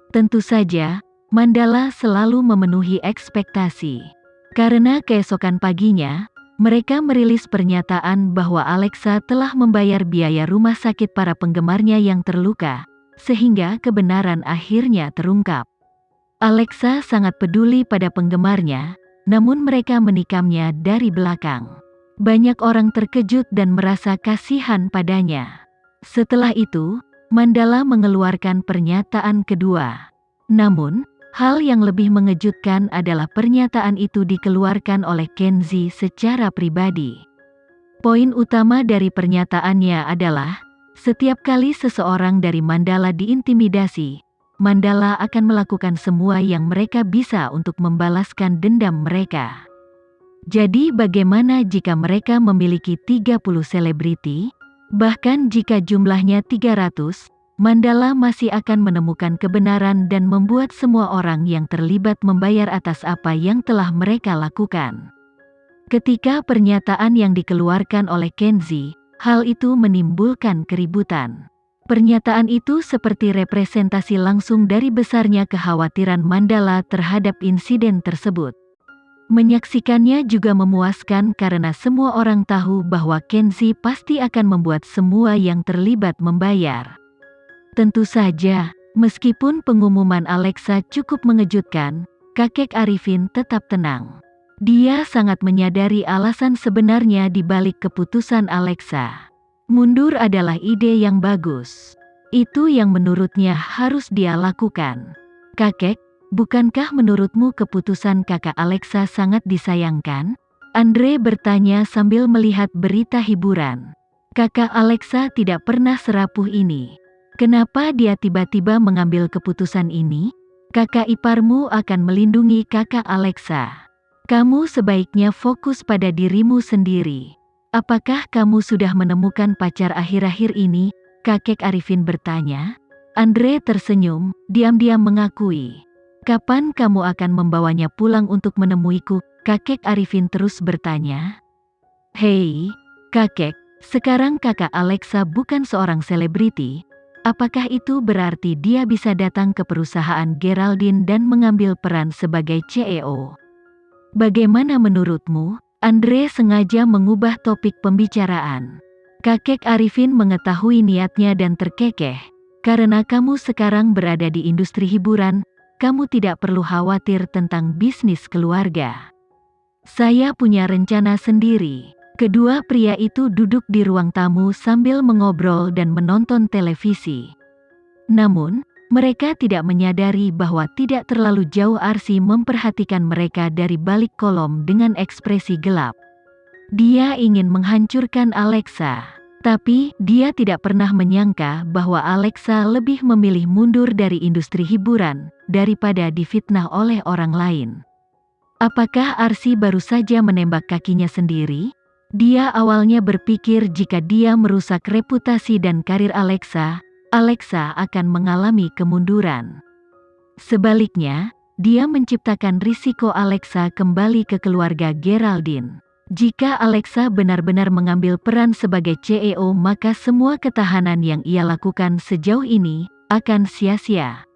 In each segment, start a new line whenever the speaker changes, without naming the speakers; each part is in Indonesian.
Tentu saja, Mandala selalu memenuhi ekspektasi. Karena keesokan paginya, mereka merilis pernyataan bahwa Alexa telah membayar biaya rumah sakit para penggemarnya yang terluka, sehingga kebenaran akhirnya terungkap. Alexa sangat peduli pada penggemarnya, namun mereka menikamnya dari belakang. Banyak orang terkejut dan merasa kasihan padanya. Setelah itu, Mandala mengeluarkan pernyataan kedua. Namun, hal yang lebih mengejutkan adalah pernyataan itu dikeluarkan oleh Kenzi secara pribadi. Poin utama dari pernyataannya adalah, setiap kali seseorang dari Mandala diintimidasi, Mandala akan melakukan semua yang mereka bisa untuk membalaskan dendam mereka. Jadi bagaimana jika mereka memiliki 30 selebriti? Bahkan jika jumlahnya 300, Mandala masih akan menemukan kebenaran dan membuat semua orang yang terlibat membayar atas apa yang telah mereka lakukan. Ketika pernyataan yang dikeluarkan oleh Kenzi, hal itu menimbulkan keributan. Pernyataan itu seperti representasi langsung dari besarnya kekhawatiran Mandala terhadap insiden tersebut. Menyaksikannya juga memuaskan karena semua orang tahu bahwa Kenzi pasti akan membuat semua yang terlibat membayar. Tentu saja, meskipun pengumuman Alexa cukup mengejutkan, kakek Arifin tetap tenang. Dia sangat menyadari alasan sebenarnya di balik keputusan Alexa. Mundur adalah ide yang bagus. Itu yang menurutnya harus dia lakukan. Kakek, bukankah menurutmu keputusan kakak Alexa sangat disayangkan? Andre bertanya sambil melihat berita hiburan. Kakak Alexa tidak pernah serapuh ini. Kenapa dia tiba-tiba mengambil keputusan ini? Kakak iparmu akan melindungi kakak Alexa. Kamu sebaiknya fokus pada dirimu sendiri. Apakah kamu sudah menemukan pacar akhir-akhir ini? Kakek Arifin bertanya. Andre tersenyum, diam-diam mengakui. Kapan kamu akan membawanya pulang untuk menemuiku? Kakek Arifin terus bertanya. Hei, kakek, sekarang kakak Alexa bukan seorang selebriti. Apakah itu berarti dia bisa datang ke perusahaan Geraldine dan mengambil peran sebagai CEO? Bagaimana menurutmu? Andre sengaja mengubah topik pembicaraan. Kakek Arifin mengetahui niatnya dan terkekeh. Karena kamu sekarang berada di industri hiburan, kamu tidak perlu khawatir tentang bisnis keluarga. Saya punya rencana sendiri. Kedua pria itu duduk di ruang tamu sambil mengobrol dan menonton televisi. Namun, mereka tidak menyadari bahwa tidak terlalu jauh Arsy memperhatikan mereka dari balik kolom dengan ekspresi gelap. Dia ingin menghancurkan Alexa, tapi dia tidak pernah menyangka bahwa Alexa lebih memilih mundur dari industri hiburan daripada difitnah oleh orang lain. Apakah Arsy baru saja menembak kakinya sendiri? Dia awalnya berpikir jika dia merusak reputasi dan karir Alexa, Alexa akan mengalami kemunduran. Sebaliknya, dia menciptakan risiko Alexa kembali ke keluarga Geraldine. Jika Alexa benar-benar mengambil peran sebagai CEO, maka semua ketahanan yang ia lakukan sejauh ini akan sia-sia.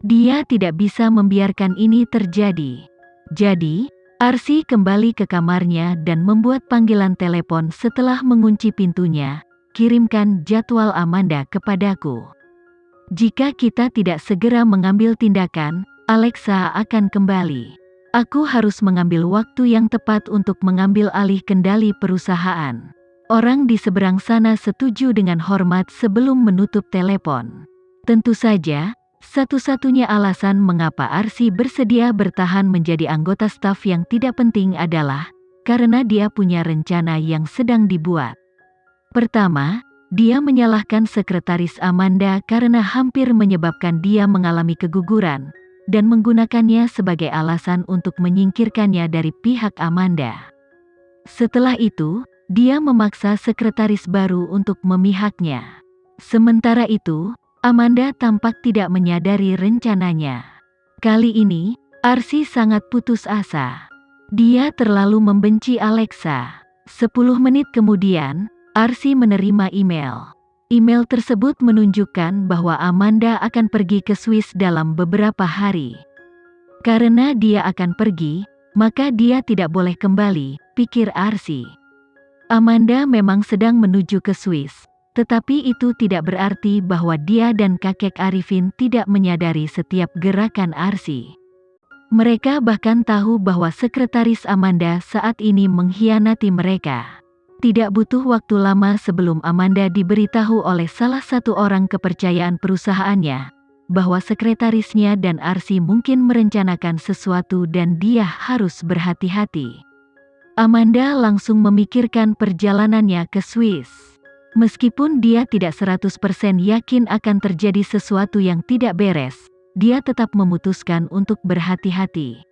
Dia tidak bisa membiarkan ini terjadi. Jadi, Arsy kembali ke kamarnya dan membuat panggilan telepon setelah mengunci pintunya. Kirimkan jadwal Amanda kepadaku. Jika kita tidak segera mengambil tindakan, Alexa akan kembali. Aku harus mengambil waktu yang tepat untuk mengambil alih kendali perusahaan. Orang di seberang sana setuju dengan hormat sebelum menutup telepon. Tentu saja, satu-satunya alasan mengapa Arsy bersedia bertahan menjadi anggota staf yang tidak penting adalah karena dia punya rencana yang sedang dibuat. Pertama, dia menyalahkan sekretaris Amanda karena hampir menyebabkan dia mengalami keguguran, dan menggunakannya sebagai alasan untuk menyingkirkannya dari pihak Amanda. Setelah itu, dia memaksa sekretaris baru untuk memihaknya. Sementara itu, Amanda tampak tidak menyadari rencananya. Kali ini, Arsy sangat putus asa. Dia terlalu membenci Alexa. 10 menit kemudian, Arsy menerima email. Email tersebut menunjukkan bahwa Amanda akan pergi ke Swiss dalam beberapa hari. Karena dia akan pergi, maka dia tidak boleh kembali, pikir Arsi. Amanda memang sedang menuju ke Swiss, tetapi itu tidak berarti bahwa dia dan kakek Arifin tidak menyadari setiap gerakan Arsi. Mereka bahkan tahu bahwa sekretaris Amanda saat ini mengkhianati mereka. Tidak butuh waktu lama sebelum Amanda diberitahu oleh salah satu orang kepercayaan perusahaannya, bahwa sekretarisnya dan Arsi mungkin merencanakan sesuatu dan dia harus berhati-hati. Amanda langsung memikirkan perjalanannya ke Swiss. Meskipun dia tidak 100% yakin akan terjadi sesuatu yang tidak beres, dia tetap memutuskan untuk berhati-hati.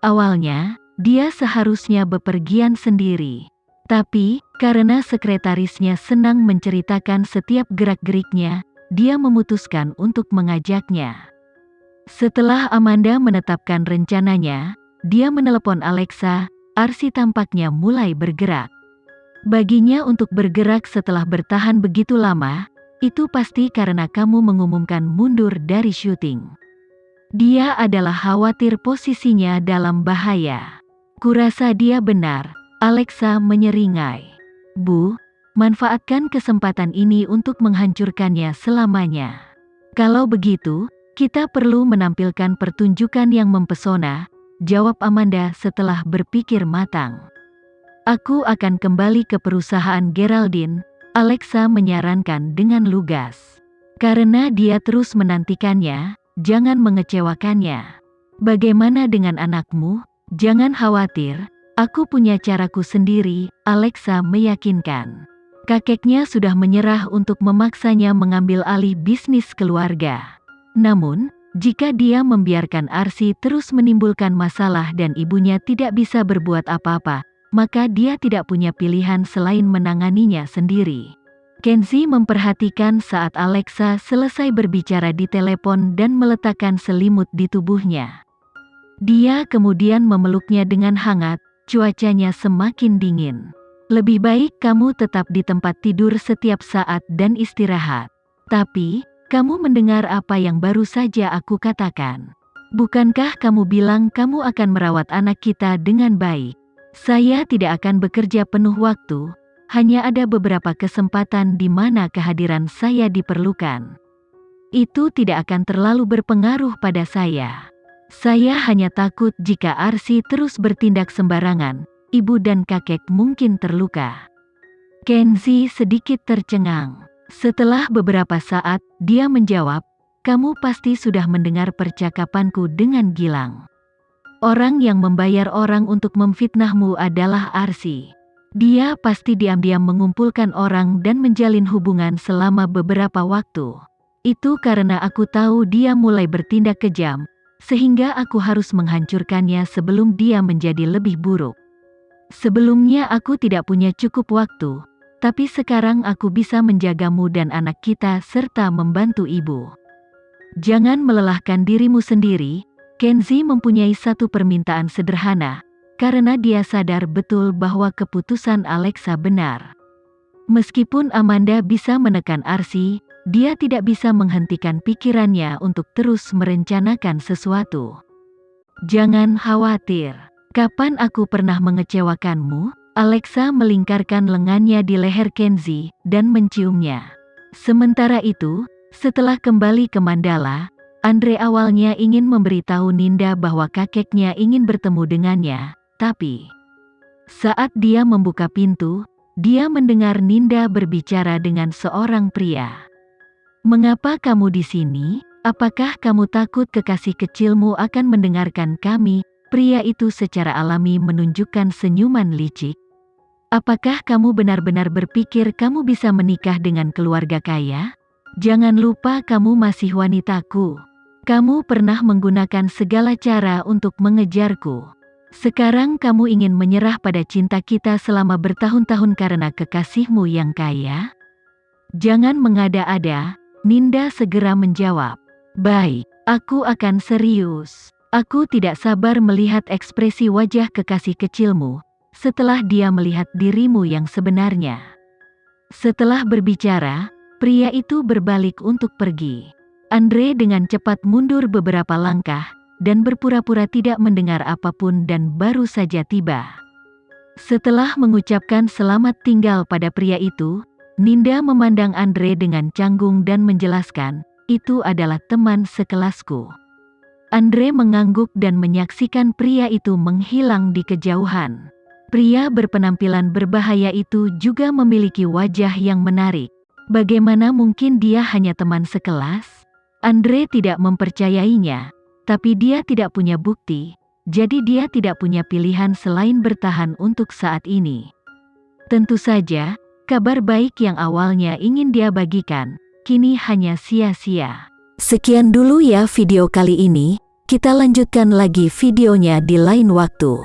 Awalnya, dia seharusnya bepergian sendiri. Tapi, karena sekretarisnya senang menceritakan setiap gerak-geriknya, dia memutuskan untuk mengajaknya. Setelah Amanda menetapkan rencananya, dia menelepon Alexa. Arsi tampaknya mulai bergerak. Baginya untuk bergerak setelah bertahan begitu lama, itu pasti karena kamu mengumumkan mundur dari syuting. Dia adalah khawatir posisinya dalam bahaya. Kurasa dia benar, Alexa menyeringai. Bu, manfaatkan kesempatan ini untuk menghancurkannya selamanya. Kalau begitu, kita perlu menampilkan pertunjukan yang mempesona, jawab Amanda setelah berpikir matang. Aku akan kembali ke perusahaan Geraldine, Alexa menyarankan dengan lugas. Karena dia terus menantikannya, jangan mengecewakannya. Bagaimana dengan anakmu? Jangan khawatir, aku punya caraku sendiri, Alexa meyakinkan. Kakeknya sudah menyerah untuk memaksanya mengambil alih bisnis keluarga. Namun, jika dia membiarkan Arsi terus menimbulkan masalah dan ibunya tidak bisa berbuat apa-apa, maka dia tidak punya pilihan selain menanganinya sendiri. Kenzie memperhatikan saat Alexa selesai berbicara di telepon dan meletakkan selimut di tubuhnya. Dia kemudian memeluknya dengan hangat, cuacanya semakin dingin. Lebih baik kamu tetap di tempat tidur setiap saat dan istirahat. Tapi, kamu mendengar apa yang baru saja aku katakan. Bukankah kamu bilang kamu akan merawat anak kita dengan baik? Saya tidak akan bekerja penuh waktu, hanya ada beberapa kesempatan di mana kehadiran saya diperlukan. Itu tidak akan terlalu berpengaruh pada saya. Saya hanya takut jika Arsi terus bertindak sembarangan, ibu dan kakek mungkin terluka. Kenzie sedikit tercengang. Setelah beberapa saat, dia menjawab, kamu pasti sudah mendengar percakapanku dengan Gilang. Orang yang membayar orang untuk memfitnahmu adalah Arsi. Dia pasti diam-diam mengumpulkan orang dan menjalin hubungan selama beberapa waktu. Itu karena aku tahu dia mulai bertindak kejam, sehingga aku harus menghancurkannya sebelum dia menjadi lebih buruk. Sebelumnya aku tidak punya cukup waktu, tapi sekarang aku bisa menjagamu dan anak kita serta membantu ibu. Jangan melelahkan dirimu sendiri. Kenzie mempunyai satu permintaan sederhana, karena dia sadar betul bahwa keputusan Alexa benar. Meskipun Amanda bisa menekan Arsi, dia tidak bisa menghentikan pikirannya untuk terus merencanakan sesuatu. Jangan khawatir. Kapan aku pernah mengecewakanmu? Alexa melingkarkan lengannya di leher Kenzie dan menciumnya. Sementara itu, setelah kembali ke Mandala, Andre awalnya ingin memberitahu Ninda bahwa kakeknya ingin bertemu dengannya, tapi saat dia membuka pintu, dia mendengar Ninda berbicara dengan seorang pria. Mengapa kamu di sini? Apakah kamu takut kekasih kecilmu akan mendengarkan kami? Pria itu secara alami menunjukkan senyuman licik. Apakah kamu benar-benar berpikir kamu bisa menikah dengan keluarga kaya? Jangan lupa kamu masih wanitaku. Kamu pernah menggunakan segala cara untuk mengejarku. Sekarang kamu ingin menyerah pada cinta kita selama bertahun-tahun karena kekasihmu yang kaya? Jangan mengada-ada, Ninda segera menjawab. Baik, aku akan serius. Aku tidak sabar melihat ekspresi wajah kekasih kecilmu, setelah dia melihat dirimu yang sebenarnya. Setelah berbicara, Pria itu berbalik untuk pergi. Andre dengan cepat mundur beberapa langkah dan berpura-pura tidak mendengar apapun dan baru saja tiba. Setelah mengucapkan selamat tinggal pada pria itu, Ninda memandang Andre dengan canggung dan menjelaskan, "Itu adalah teman sekelasku." Andre mengangguk dan menyaksikan pria itu menghilang di kejauhan. Pria berpenampilan berbahaya itu juga memiliki wajah yang menarik. Bagaimana mungkin dia hanya teman sekelas? Andre tidak mempercayainya, tapi dia tidak punya bukti, jadi dia tidak punya pilihan selain bertahan untuk saat ini. Tentu saja, kabar baik yang awalnya ingin dia bagikan, kini hanya sia-sia. Sekian dulu ya video kali ini, kita lanjutkan lagi videonya di lain waktu.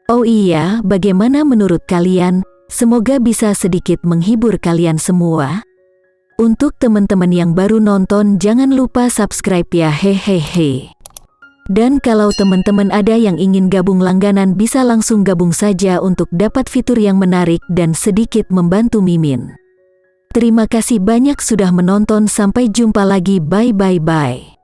Oh iya, bagaimana menurut kalian? Semoga bisa sedikit menghibur kalian semua. Untuk teman-teman yang baru nonton, jangan lupa subscribe ya, hehehe. Dan kalau teman-teman ada yang ingin gabung langganan, bisa langsung gabung saja untuk dapat fitur yang menarik dan sedikit membantu Mimin. Terima kasih banyak sudah menonton, sampai jumpa lagi, bye.